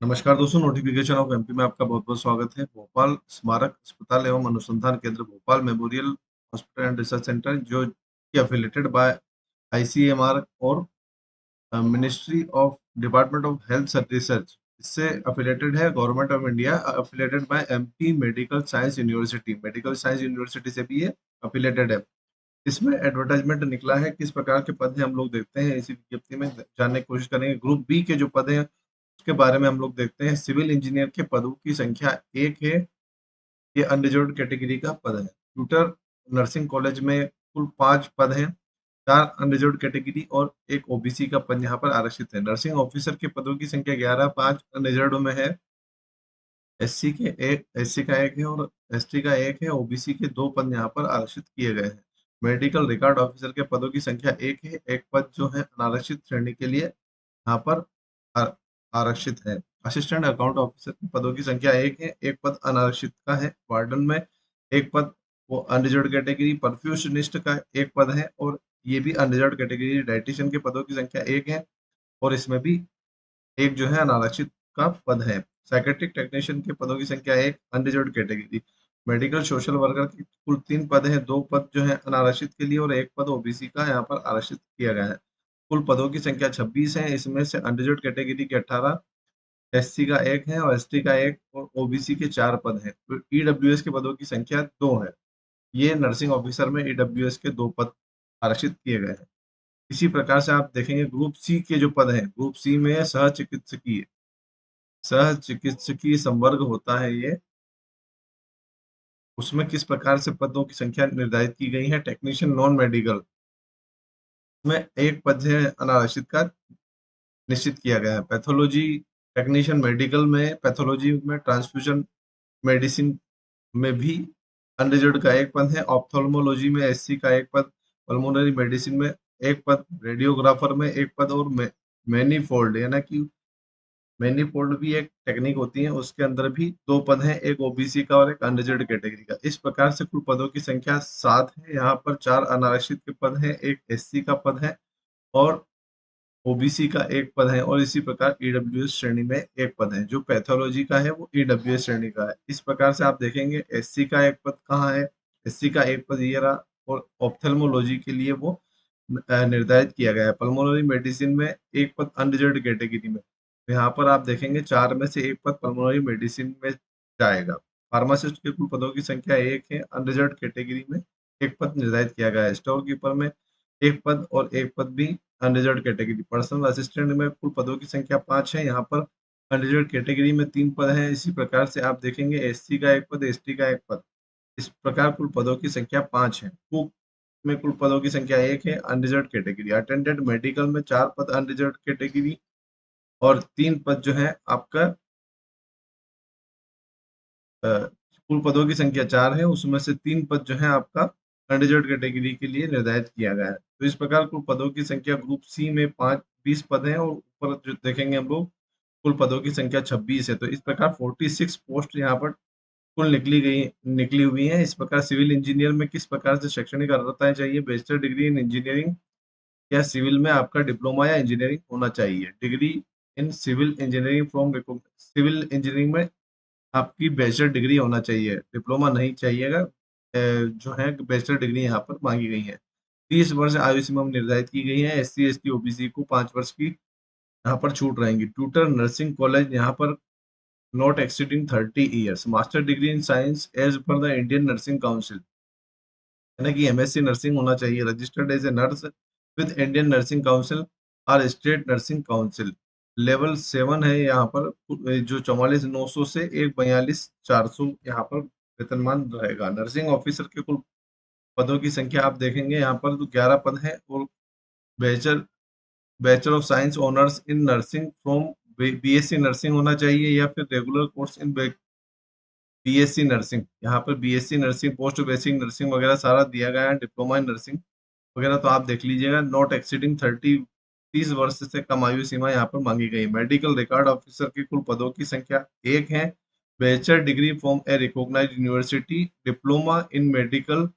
नमस्कार दोस्तों, notification of MP में आपका बहुत बहुत स्वागत है। भोपाल स्मारक अस्पताल एवं अनुसंधान केंद्र Bhopal memorial hospital and research centre जो कि अफिलेटेड बाय आईसीएमआर और ministry of department of health research, इससे अफिलेटेड है। Government of India affiliated by MP medical science university से भी ये अफिलेटेड है। इसमें एडवर्टाइजमेंट निकला है, किस प्रकार के पद हैं हम लोग देखते हैं इसी विज्ञप्ति में जानने की कोशिश करेंगे। ग्रुप बी के जो पद हैं उसके बारे में हम लोग देखते हैं। सिविल इंजीनियर के पदों की संख्या एक है, ये अनरिजर्व्ड कैटेगरी का पद है। ट्यूटर नर्सिंग कॉलेज में कुल 5 पद हैं, 4 अनरिजर्व्ड कैटेगरी और एक ओबीसी का पद यहाँ पर आरक्षित है। नर्सिंग ऑफिसर के पदों की संख्या 11, 5 अनरिजर्व्ड में है। एससी का एक है और एसटी का एक है। ओबीसी के 2 पद यहाँ पर आरक्षित किए गए हैं। मेडिकल रिकॉर्ड ऑफिसर के पदों की संख्या एक है, एक पद जो है अनारक्षित श्रेणी के लिए यहाँ पर आ- आरक्षित है। असिस्टेंट अकाउंट ऑफिसर के पदों की संख्या एक है, एक पद अनारक्षित का है। वार्डन में एक पद वो अनरिजर्व्ड कैटेगरी। परफ्यूशनिस्ट का एक पद है और ये भी अनरिजर्व्ड कैटेगरी। डाइटिशियन के पदों की संख्या एक है और इसमें भी एक जो है अनारक्षित का पद है। साइकेट्रिक टेक्नीशियन के पदों की संख्या एक, unreserved category. Medical social worker की कुल 3 पद हैं, 2 पद जो है अनारक्षित के लिए और एक पद ओबीसी का यहाँ पर आरक्षित किया गया है। कुल पदों की संख्या 26 है, इसमें से अनरिजर्व्ड कैटेगरी के 18, एससी का एक है और एसटी का एक और ओबीसी के 4 पद हैं। तो ईडब्ल्यूएस के पदों की संख्या 2 है। ये नर्सिंग ऑफिसर में ईडब्ल्यूएस के 2 पद आरक्षित किए गए हैं। इसी प्रकार से आप देखेंगे ग्रुप सी के जो पद हैं, ग्रुप सी में सह चिकित्सकीय संवर्ग होता है ये। उसमें किस प्रकार से पदों की संख्या निर्धारित की गई है। टेक्नीशियन नॉन मेडिकल में एक पद है अनारक्षित का निश्चित किया गया है। पैथोलॉजी टेक्नीशियन मेडिकल में, पैथोलॉजी में, ट्रांसफ्यूजन मेडिसिन में भी अनरिजर्व्ड का एक पद है। ऑप्थेल्मोलॉजी में एससी का एक पद, पल्मोनरी मेडिसिन में एक पद, रेडियोग्राफर में एक पद और मैनीफोल्ड यानी कि मैनीफोल्ड भी एक टेक्निक होती है, उसके अंदर भी 2 पद हैं, एक ओबीसी का और एक अनरिजर्व्ड कैटेगरी का। इस प्रकार से कुल पदों की संख्या 7 है। यहाँ पर 4 अनारक्षित के पद हैं, एक एससी का पद है और ओबीसी का एक पद है और इसी प्रकार ईडब्ल्यूएस श्रेणी में एक पद है। जो पैथोलॉजी का है वो ईडब्ल्यूएस श्रेणी का है। इस प्रकार से आप देखेंगे एससी का एक पद कहाँ है, एससी का एक पद ये रहा और ऑप्थेल्मोलॉजी के लिए वो निर्धारित किया गया है। पल्मोनरी मेडिसिन में एक पद अनरिजर्व्ड कैटेगरी में, तो यहाँ पर आप देखेंगे 4 में से एक पद पल्मोनरी मेडिसिन में जाएगा। फार्मासिस्ट के कुल पदों की संख्या एक है, अनरिजर्व्ड कैटेगरी में एक पद निर्धारित किया गया है। स्टोर कीपर में एक पद और एक पद भी अनरिजर्व्ड कैटेगरी। पर्सनल असिस्टेंट में कुल पदों की संख्या 5 है, यहाँ पर अनरिजर्व्ड कैटेगरी में 3 पद हैं। इसी प्रकार से आप देखेंगे एससी का एक पद, एसटी का एक पद। इस प्रकार कुल पदों की संख्या 5 है। कुक में कुल पदों की संख्या एक है, अनरिजर्व्ड कैटेगरी। अटेंडेंट मेडिकल में 4 पद अनरिजर्व्ड कैटेगरी और 3 पद जो है आपका कुल पदों की संख्या 4 है, उसमें से 3 पद जो है आपका अनरिजर्व्ड कैटेगरी के लिए निर्धारित किया गया है। तो इस प्रकार कुल पदों की संख्या ग्रुप सी में 20 पद हैं और ऊपर जो देखेंगे हम लोग कुल पदों की संख्या 26 है। तो इस प्रकार 46 पोस्ट यहाँ पर कुल निकली हुई है। इस प्रकार सिविल इंजीनियर में किस प्रकार से शैक्षणिक अर्हता चाहिए। बैचलर डिग्री इन इंजीनियरिंग या सिविल में आपका डिप्लोमा या इंजीनियरिंग होना चाहिए। Degree in civil engineering from civil engineering में आपकी बैचलर डिग्री होना चाहिए, डिप्लोमा नहीं चाहिएगा। जो है बैचलर डिग्री यहाँ पर मांगी गई है। 30 वर्ष आयु सीमा निर्धारित की गई है। एससी एसटी ओबीसी को 5 वर्ष की यहाँ पर छूट रहेंगी। ट्यूटर नर्सिंग कॉलेज यहाँ पर not exceeding 30 years. Master degree in science as per the Indian nursing council, यानी कि एमएससी नर्सिंग होना चाहिए। Registered as a nurse with Indian nursing council और स्टेट नर्सिंग काउंसिल। लेवल 7 है यहाँ पर, जो 44,900 से 1,42,400 यहाँ पर वेतनमान रहेगा। नर्सिंग ऑफिसर के कुल पदों की संख्या आप देखेंगे यहाँ पर तो 11 पद है और bachelor bachelor of science honours in nursing from BSc nursing होना चाहिए या फिर regular course in BSc nursing. यहाँ पर BSc nursing, post basic nursing वगैरह सारा दिया गया है। डिप्लोमा इन नर्सिंग वगैरह तो आप देख लीजिएगा। नॉट एक्सीडिंग 30 वर्ष से कम आयु सीमा यहाँ पर मांगी गई। मेडिकल रिकॉर्ड ऑफिसर की कुल पदों की संख्या एक है। Bachelor degree from a recognised university, diploma in medical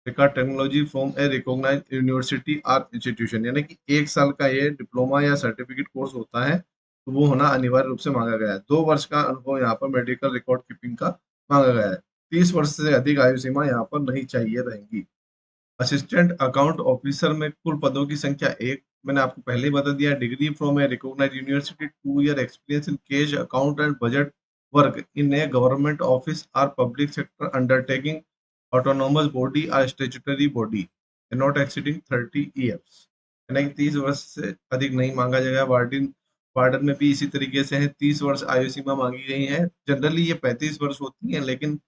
record technology from a recognised university or institution, यानी कि 1 साल का ये डिप्लोमा या सर्टिफिकेट कोर्स होता है। तो वो होना अनिवार्य रूप से मांगा गया है। 2 वर्ष का अनुभव यहाँ पर मेडिकल रिकॉर्ड कीपिंग का मांगा गया है। 30 वर्ष से अधिक आयु सीमा यहाँ पर नहीं चाहिए रहेंगी। असिस्टेंट अकाउंट ऑफिसर में कुल पदों की संख्या एक, मैंने आपको पहले ही बता दिया। Degree from a recognised university, 2 year experience in cash account and budget work in a government office or public sector undertaking, autonomous body or statutory body, not exceeding 30 years. यानी कि 30 वर्ष से अधिक नहीं मांगा जाएगा। वार्डन वार्डन में भी इसी तरीके से है, 30 वर्ष आयु सीमा मांगी गई है। जनरली ये 35 वर्ष होती है, लेकिन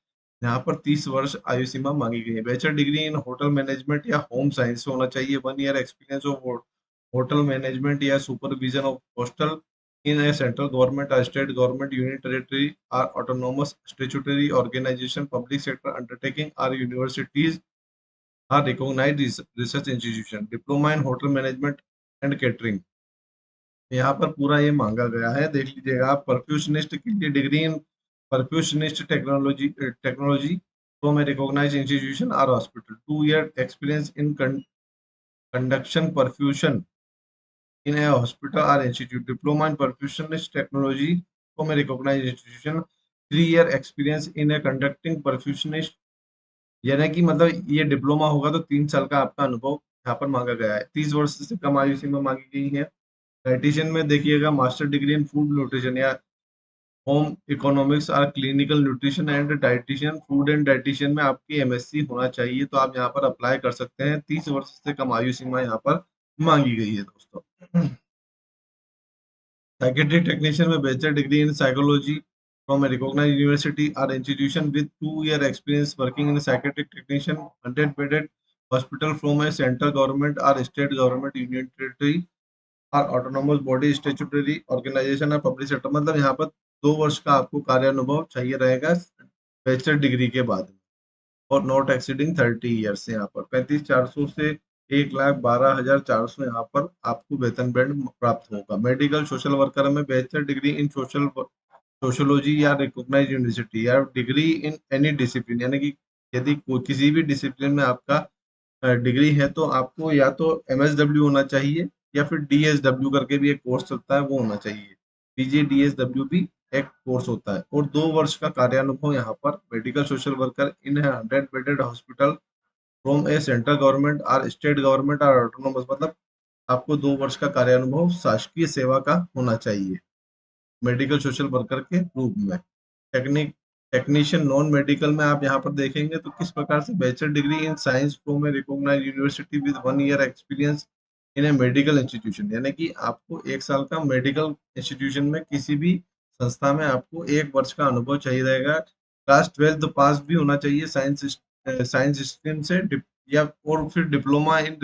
यहाँ पर 30 वर्ष आयु सीमा मांगी गई है। Bachelor degree in hotel management या होम साइंस होना चाहिए। 1 year experience of hotel management या supervision of hostel in a central government और state government union territory or autonomous statutory organisation public sector undertaking or universities or recognised research institution. Diploma in hotel management and catering, यहाँ पर पूरा ये मांगा गया है, देख लीजिएगा आप। परफ्यूशनिस्ट के लिए degree in perfusionist technology from a recognised institution or hospital, 2 year experience in conduction perfusion in a hospital or institute. Diploma in perfusionist technology from a recognised institution, 3 year experience in a conducting perfusionist. यानी कि मतलब ये diploma होगा तो 3 साल का आपका अनुभव यहाँ पर मांगा गया है। 30 वर्ष से कम आयु सीमा मांगी गई है। डाइटिशियन में देखिएगा, मास्टर डिग्री इन फूड न्यूट्रिशन या होम इकोनॉमिक्स और clinical nutrition and dietitian, food and dietitian में आपकी एमएससी होना चाहिए, तो आप यहाँ पर अप्लाई कर सकते हैं। 30 वर्ष से कम आयु सीमा यहाँ पर मांगी गई है दोस्तों। साइकेट्रिक टेक्नीशियन में bachelor degree in psychology from a recognised university और institution with 2 year experience working in psychiatric technician, 100 bedded hospital from a central government और स्टेट गवर्नमेंट यूनियन टेरिटरी और ऑटोनोमस बॉडी स्टेचुटरी ऑर्गेनाइजेशन और public sector. मतलब यहाँ पर 2 वर्ष का आपको कार्य अनुभव चाहिए रहेगा बैचलर डिग्री के बाद, और नॉट एक्सीडिंग 30 ईयर्स से यहाँ पर 35,400 से 1,12,400 यहाँ पर आपको वेतन बैंड प्राप्त होगा। मेडिकल सोशल वर्कर में बैचलर डिग्री इन सोशोलॉजी या रिकॉग्नाइज्ड यूनिवर्सिटी या डिग्री इन एनी डिसिप्लिन, यानी कि यदि किसी भी डिसिप्लिन में आपका डिग्री है तो आपको या तो एमएसडब्ल्यू होना चाहिए या फिर डीएसडब्ल्यू करके भी एक कोर्स चलता है, वो होना चाहिए। पीजीडीएसडब्ल्यू भी एक कोर्स होता है। और 2 वर्ष का कार्यानुभव यहाँ पर medical social worker in 100 bedded hospital from a central government और स्टेट गवर्नमेंट और ऑटोनोमस, मतलब आपको 2 वर्ष का कार्यानुभव शासकीय सेवा का होना चाहिए मेडिकल सोशल वर्कर के रूप में। टेक्निक टेक्नीशियन नॉन मेडिकल में आप यहाँ पर देखेंगे तो किस प्रकार से bachelor degree in science from a recognised university with 1 year experience in a medical institution, यानी कि आपको 1 साल का मेडिकल इंस्टीट्यूशन में किसी भी संस्था में आपको 1 वर्ष का अनुभव चाहिए रहेगा। क्लास 12 पास भी होना चाहिए साइंस स्ट्रीम से, या और फिर diploma in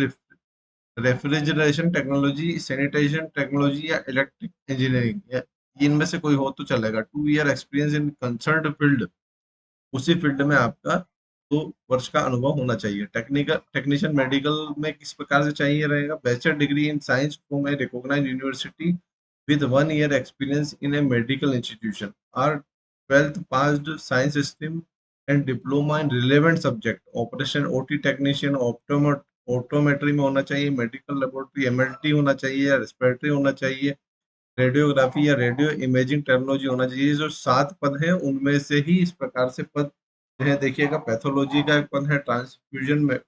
refrigeration technology, sanitation technology या इलेक्ट्रिक इंजीनियरिंग, या इनमें से कोई हो तो चलेगा। 2 ईयर एक्सपीरियंस इन कंसर्न्ड फील्ड, उसी फील्ड में आपका 2 वर्ष का अनुभव होना चाहिए। टेक्निकल टेक्नीशियन मेडिकल में किस प्रकार से चाहिए रहेगा? Bachelor degree in science from a recognised university with 1 year experience in a medical institution और 12th passed science stream and diploma in relevant subject. Operation OT technician optometry में होना चाहिए, मेडिकल लेबोरेटरी एमएलटी होना चाहिए, respiratory होना चाहिए, radiography या radio imaging technology होना चाहिए। जो 7 पद हैं उनमें से ही इस प्रकार से पद जो है देखिएगा, पैथोलॉजी का एक पद है, ट्रांसफ्यूजन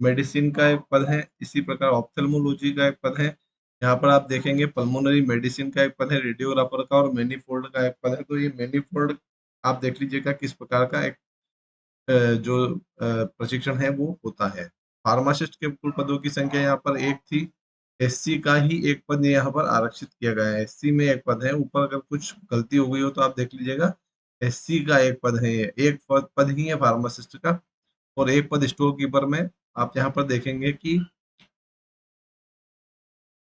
मेडिसिन का एक पद है, इसी प्रकार ऑप्थेल्मोलॉजी का एक पद है। यहाँ पर आप देखेंगे पल्मोनरी मेडिसिन का एक पद है, रेडियोग्राफर का, और मैनीफोल्ड का एक पद है। तो ये मैनीफोल्ड आप देख लीजिएगा किस प्रकार का एक जो प्रशिक्षण है वो होता है। फार्मासिस्ट के कुल पदों की संख्या यहाँ पर एक थी। एससी का ही एक पद यहाँ पर आरक्षित किया गया है। एससी में एक पद है, ऊपर अगर कुछ गलती हो गई हो तो आप देख लीजिएगा। एससी का एक पद है, एक पद ही है फार्मासिस्ट का, और एक पद स्टोर कीपर में। आप यहाँ पर देखेंगे कि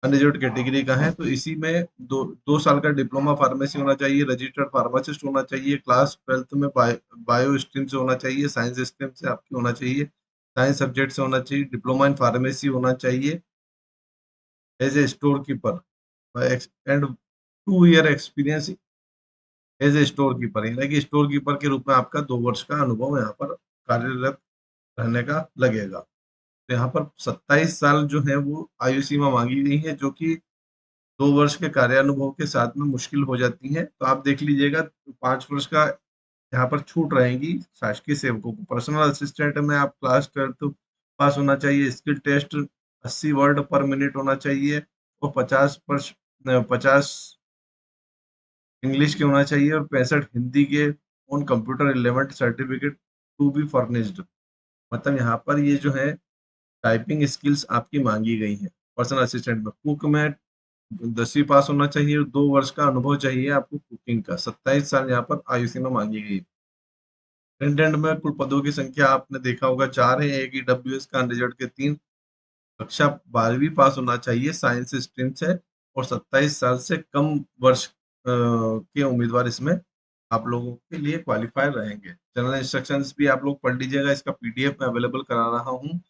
अनरिजर्व्ड कैटेगरी का है, तो इसी में 2 साल का डिप्लोमा फार्मेसी होना चाहिए, रजिस्टर्ड फार्मासिस्ट होना चाहिए, क्लास 12th में बायो स्ट्रीम से होना चाहिए, साइंस स्ट्रीम से आपकी होना चाहिए, साइंस सब्जेक्ट से होना चाहिए, डिप्लोमा इन फार्मेसी होना चाहिए as a store keeper and 2 year experience as a store keeper, यानी कि स्टोर कीपर के रूप में आपका 2 वर्ष का अनुभव यहाँ पर कार्यरत रहने का लगेगा। तो यहाँ पर 27 साल जो है वो आयु सीमा मांगी गई है, जो कि 2 वर्ष के कार्यानुभव के साथ में मुश्किल हो जाती है। तो आप देख लीजिएगा, 5 वर्ष का यहाँ पर छूट रहेंगी शासकीय सेवकों को। पर्सनल असिस्टेंट में आप क्लास 12th पास होना चाहिए, skill test 80 word per minute होना चाहिए, और 50 इंग्लिश के होना चाहिए, और 65 हिंदी के on computer relevant certificate to be furnished. मतलब यहाँ पर ये जो है टाइपिंग स्किल्स आपकी मांगी गई हैं। पर्सनल असिस्टेंट में कुक में 10वीं पास होना चाहिए, और 2 वर्ष का अनुभव चाहिए आपको कुकिंग का। 27 साल यहाँ पर आयु सीमा मांगी गई है। अटेंडेंट में कुल पदों की संख्या आपने देखा होगा 4 है। एक ईडब्ल्यूएस का अनरिजर्व के 3, कक्षा 12वीं पास होना चाहिए, साइंस स्ट्रीम से, और 27 साल से कम वर्ष के उम्मीदवार इसमें आप लोगों के लिए क्वालिफायर रहेंगे। जनरल इंस्ट्रक्शंस भी आप लोग पढ़ लीजिएगा, इसका पीडीएफ मैं अवेलेबल करा रहा हूँ।